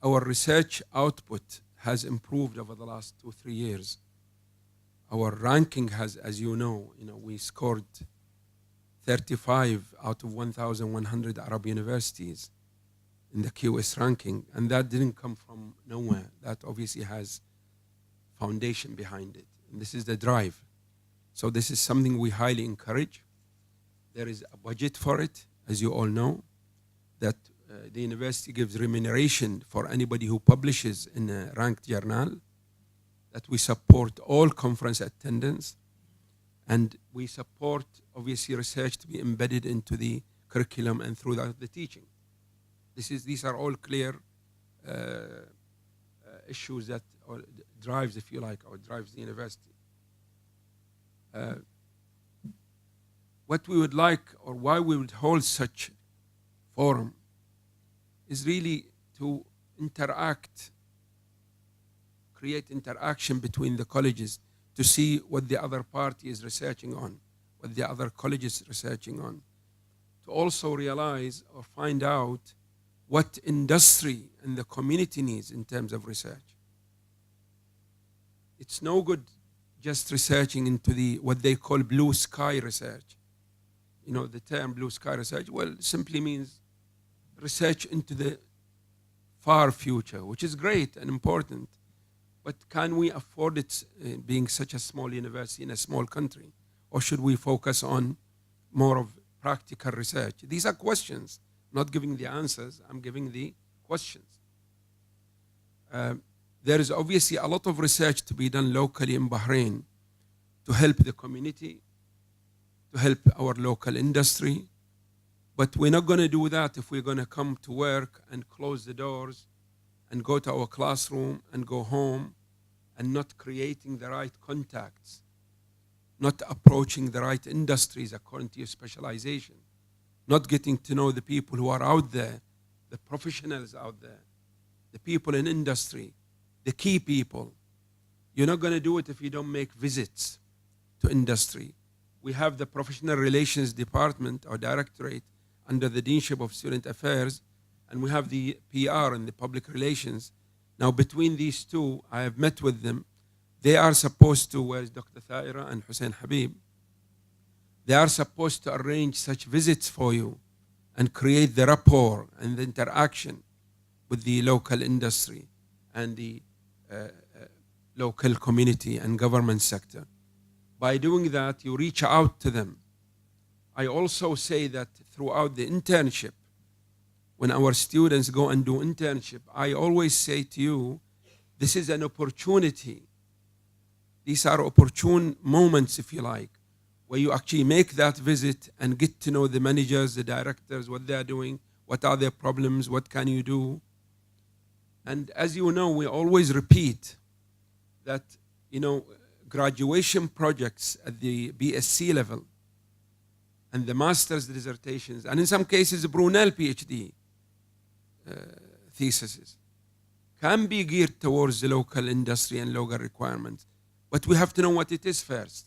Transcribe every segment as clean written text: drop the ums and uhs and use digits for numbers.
our research output has improved over the last 2-3 years. Our ranking has, as you know, we scored 35 out of 1,100 Arab universities in the QS ranking, and that didn't come from nowhere. That obviously has foundation behind it, and this is the drive. So this is something we highly encourage. There is a budget for it, as you all know, that the university gives remuneration for anybody who publishes in a ranked journal, that we support all conference attendance, and we support, obviously, research to be embedded into the curriculum and throughout the teaching. These are all clear issues that drives, if you like, or drives the university. What we would like, or why we would hold such forum, is really to create interaction between the colleges, to see what the other party is researching on, what the other college is researching on, to also realize or find out what industry and the community needs in terms of research. It's no good just researching into what they call blue sky research. The term blue sky research, well, simply means research into the far future, which is great and important. But can we afford it being such a small university in a small country? Or should we focus on more of practical research? These are questions, not giving the answers, I'm giving the questions. There is obviously a lot of research to be done locally in Bahrain to help the community, to help our local industry. But we're not going to do that if we're going to come to work and close the doors and go to our classroom and go home and not creating the right contacts, not approaching the right industries according to your specialization, not getting to know the people who are out there, the professionals out there, the people in industry, the key people. You're not going to do it if you don't make visits to industry. We have the Professional Relations Department or Directorate under the Deanship of Student Affairs, and we have the PR and the Public Relations. Now, between these two, I have met with them. They are supposed to, where's Dr. Thaira and Hussein Habib? They are supposed to arrange such visits for you and create the rapport and the interaction with the local industry and the local community and government sector. By doing that, you reach out to them. I also say that throughout the internship, when our students go and do internship, I always say to you, this is an opportunity. These are opportune moments, if you like, where you actually make that visit and get to know the managers, the directors, what they're doing, what are their problems, what can you do. And as you know, we always repeat that, graduation projects at the BSc level and the master's dissertations, and in some cases, Brunel PhD theses, can be geared towards the local industry and local requirements. But we have to know what it is first.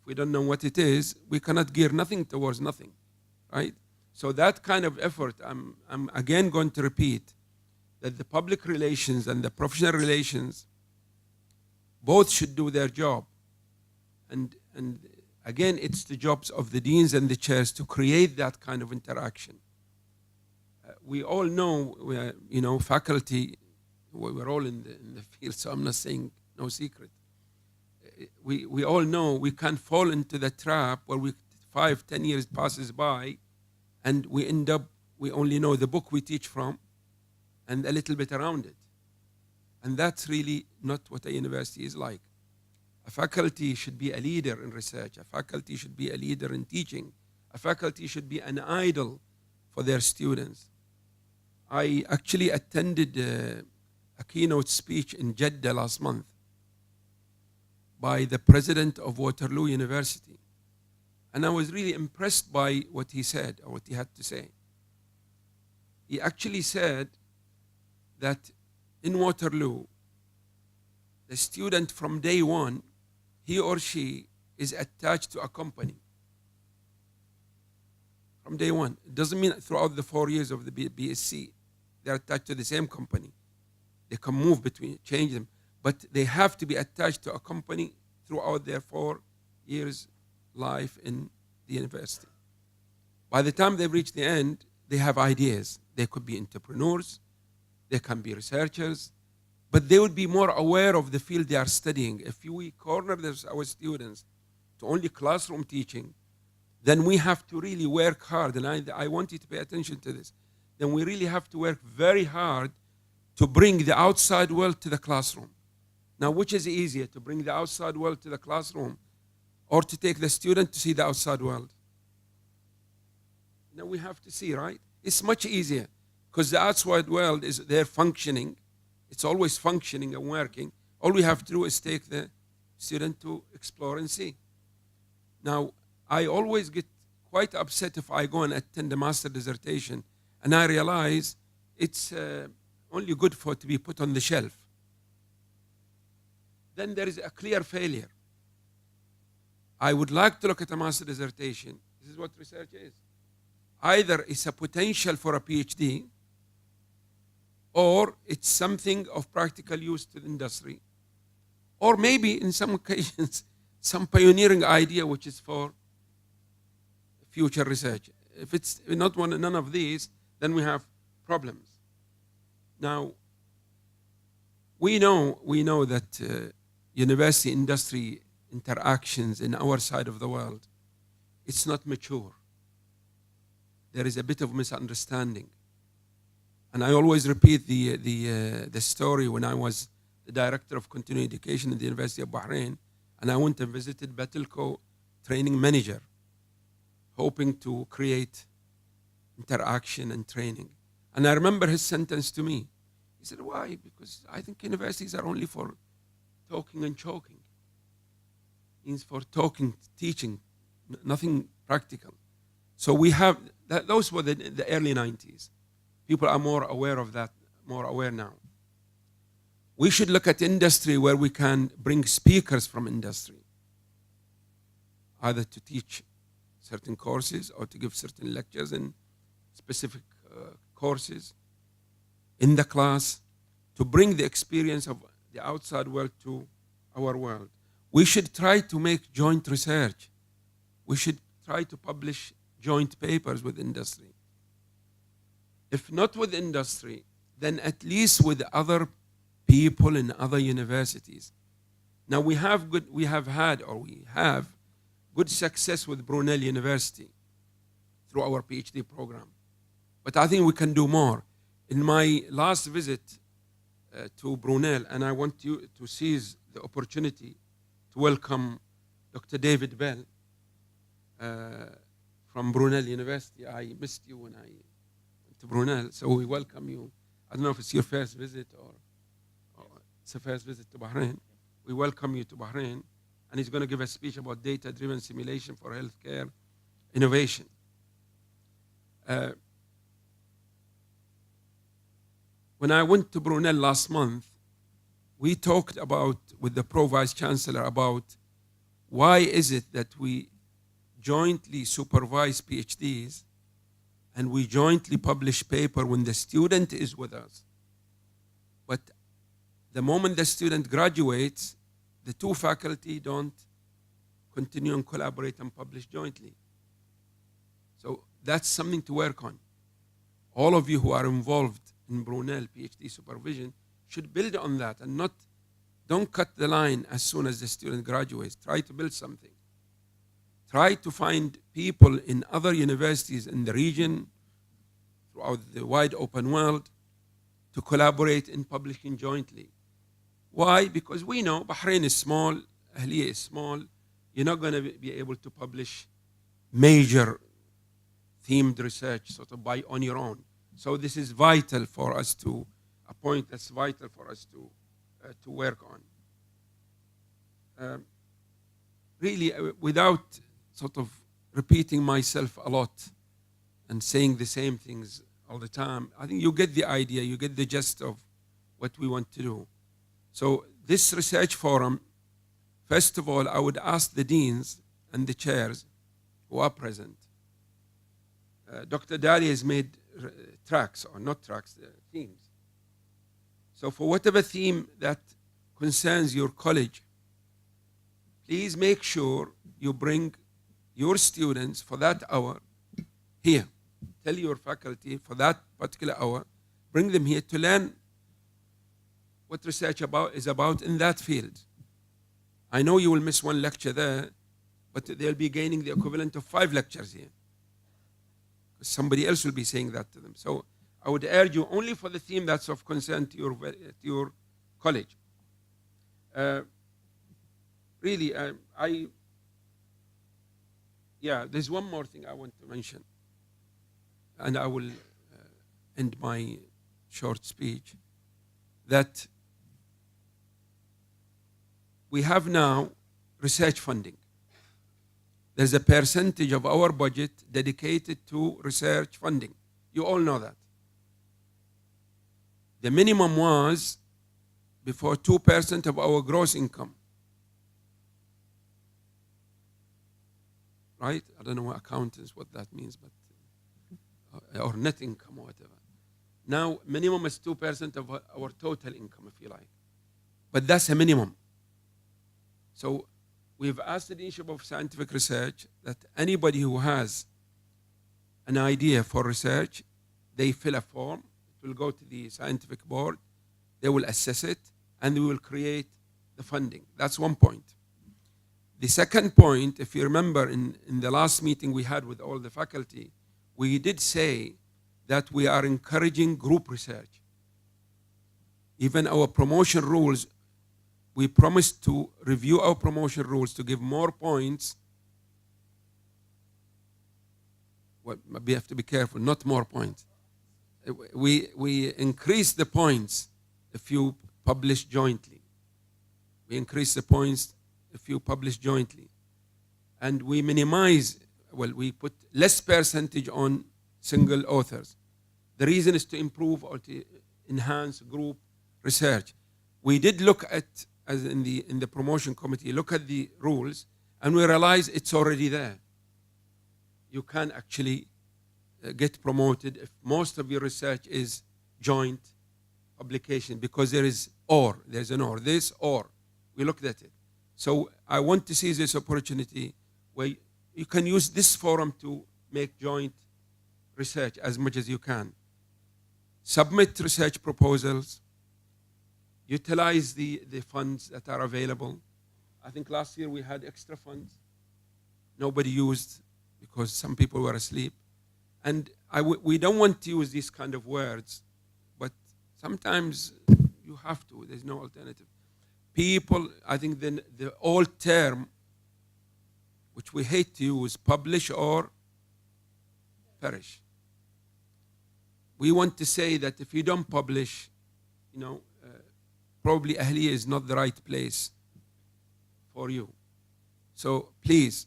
If we don't know what it is, we cannot gear nothing towards nothing, right? So that kind of effort, I'm again going to repeat that the public relations and the professional relations both should do their job. And again, it's the jobs of the deans and the chairs to create that kind of interaction. We all know, faculty, we're all in the field, so I'm not saying no secret. We all know we can fall into the trap where 5-10 years passes by and we end up, we only know the book we teach from and a little bit around it. And that's really not what a university is like. A faculty should be a leader in research. A faculty should be a leader in teaching. A faculty should be an idol for their students. I actually attended a keynote speech in Jeddah last month by the president of Waterloo University. And I was really impressed by what he said, or what he had to say. He actually said that in Waterloo, the student from day one, he or she is attached to a company. From day one. It doesn't mean throughout the 4 years of the BSc. they're attached to the same company. They can move between, change them, but they have to be attached to a company throughout their 4 years life in the university. By the time they've reached the end, they have ideas. They could be entrepreneurs, they can be researchers, but they would be more aware of the field they are studying. If we corner our students to only classroom teaching, then we have to really work hard, and I want you to pay attention to this. Then we really have to work very hard to bring the outside world to the classroom. Now, which is easier, to bring the outside world to the classroom or to take the student to see the outside world? Now we have to see, right? It's much easier because the outside world is there functioning. It's always functioning and working. All we have to do is take the student to explore and see. Now, I always get quite upset if I go and attend a master dissertation and I realize it's only good for it to be put on the shelf. Then there is a clear failure. I would like to look at a master dissertation. This is what research is. Either it's a potential for a PhD, or it's something of practical use to the industry, or maybe in some occasions, some pioneering idea which is for future research. If it's not none of these, then we have problems. Now, we know that university industry interactions in our side of the world, it's not mature. There is a bit of misunderstanding. And I always repeat the story when I was the director of continuing education in the University of Bahrain, and I went and visited Batilco training manager, hoping to create interaction and training. And I remember his sentence to me. He said, why? Because I think universities are only for talking and choking. Means for talking, teaching, nothing practical. So we have, those were the early 90s. People are more aware of that, more aware now. We should look at industry where we can bring speakers from industry, either to teach certain courses or to give certain lectures in specific courses in the class, to bring the experience of the outside world to our world. We should try to make joint research. We should try to publish joint papers with industry. If not with industry, then at least with other people in other universities. Now we have had good success with Brunel University through our PhD program. But I think we can do more. In my last visit to Brunel, and I want you to seize the opportunity to welcome Dr. David Bell from Brunel University. I missed you when I went to Brunel, so we welcome you. I don't know if it's your first visit or it's a first visit to Bahrain. We welcome you to Bahrain, and he's going to give a speech about data-driven simulation for healthcare innovation. When I went to Brunel last month, we talked about, with the Pro-Vice Chancellor, about why is it that we jointly supervise PhDs and we jointly publish paper when the student is with us. But the moment the student graduates, the two faculty don't continue and collaborate and publish jointly. So that's something to work on. All of you who are involved in Brunel PhD supervision should build on that and don't cut the line as soon as the student graduates. Try to build something. Try to find people in other universities in the region, throughout the wide open world, to collaborate in publishing jointly. Why? Because we know Bahrain is small, Ahlia is small. You're not going to be able to publish major themed research sort of on your own. So this is vital for us to, a point that's vital for us to work on. Really, without sort of repeating myself a lot and saying the same things all the time, I think you get the idea, you get the gist of what we want to do. So this research forum, first of all, I would ask the deans and the chairs who are present, Dr. Dali has made tracks, or not tracks, themes. So for whatever theme that concerns your college, please make sure you bring your students for that hour here. Tell your faculty for that particular hour, bring them here to learn what research is about in that field. I know you will miss one lecture there, but they'll be gaining the equivalent of 5 lectures here. Somebody else will be saying that to them. So I would urge you only for the theme that's of concern to your college. Really, there's one more thing I want to mention, and I will end my short speech, that we have now research funding. There's a percentage of our budget dedicated to research funding. You all know that. The minimum was before 2% of our gross income. Right? I don't know what accountants, what that means, but or net income or whatever. Now, minimum is 2% of our total income, if you like. But that's a minimum. So we've asked the Initiative of Scientific Research that anybody who has an idea for research, they fill a form. It will go to the scientific board. They will assess it, and we will create the funding. That's one point. The second point, if you remember in the last meeting we had with all the faculty, we did say that we are encouraging group research. Even our promotion rules, we promised to review our promotion rules to give more points. Well, we have to be careful, not more points. We increase the points if you publish jointly. We increase the points if you publish jointly. And we minimize, well, we put less percentage on single authors. The reason is to improve or to enhance group research. We did look at, as in the promotion committee, look at the rules, and we realize it's already there. You can actually get promoted if most of your research is joint publication, because there's an or, this or. We looked at it. So I want to see this opportunity where you can use this forum to make joint research as much as you can. Submit research proposals, utilize the funds that are available. I think last year we had extra funds. Nobody used because some people were asleep. And we don't want to use these kind of words, but sometimes you have to. There's no alternative. People, I think the old term, which we hate to use, publish or perish. We want to say that if you don't publish, probably Ahlia is not the right place for you. So please,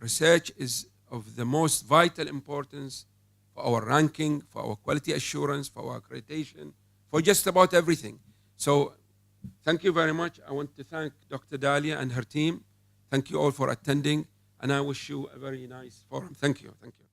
research is of the most vital importance for our ranking, for our quality assurance, for our accreditation, for just about everything. So thank you very much. I want to thank Dr. Dalia and her team. Thank you all for attending, and I wish you a very nice forum. Thank you. Thank you.